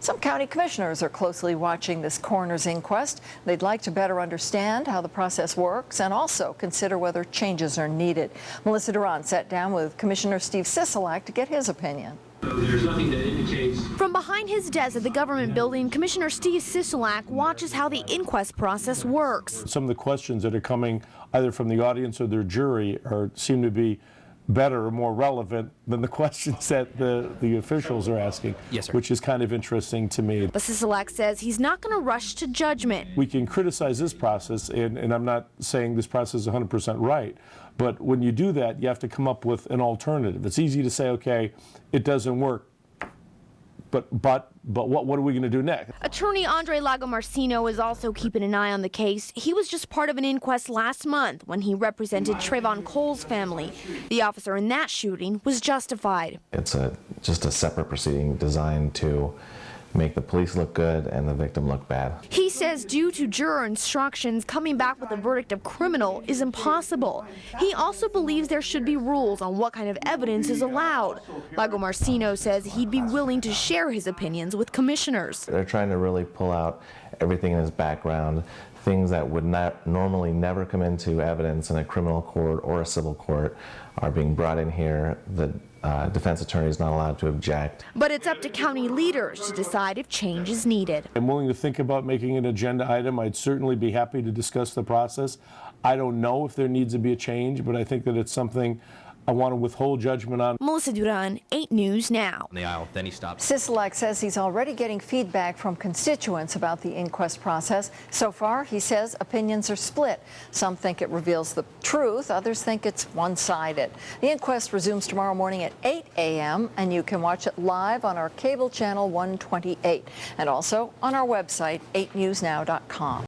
Some county commissioners are closely watching this coroner's inquest. They'd like to better understand how the process works and also consider whether changes are needed. Melissa Tehran sat down with Commissioner Steve Sisolak to get his opinion. There's nothing that indicates. From behind his desk at the government building, Commissioner Steve Sisolak watches how the inquest process works. Some of the questions that are coming either from the audience or their jury seem to be better or more relevant than the questions that the officials are asking, yes, sir. Which is kind of interesting to me. But Sisolak says he's not going to rush to judgment. We can criticize this process, and I'm not saying this process is 100% right, but when you do that, you have to come up with an alternative. It's easy to say, okay, it doesn't work, but what are we going to do next? Attorney Andre Lagomarsino is also keeping an eye on the case. He was just part of an inquest last month when he represented Trevon Cole's family. The officer in that shooting was justified. It's just a separate proceeding designed to make the police look good and the victim look bad. He says due to juror instructions, coming back with a verdict of criminal is impossible. He also believes there should be rules on what kind of evidence is allowed. Lagomarsino says he'd be willing to share his opinions with commissioners. They're trying to really pull out everything in his background, things that would normally never come into evidence in a criminal court or a civil court are being brought in here. The defense attorney is not allowed to object. But it's up to county leaders to decide if change is needed. I'm willing to think about making an agenda item. I'd certainly be happy to discuss the process. I don't know if there needs to be a change, but I think that it's something I want to withhold judgment on. Melissa Tehran, 8 News Now. On the aisle, then he stopped. Sisolak says he's already getting feedback from constituents about the inquest process. So far, he says opinions are split. Some think it reveals the truth, others think it's one-sided. The inquest resumes tomorrow morning at 8 a.m., and you can watch it live on our cable channel 128 and also on our website, 8newsnow.com.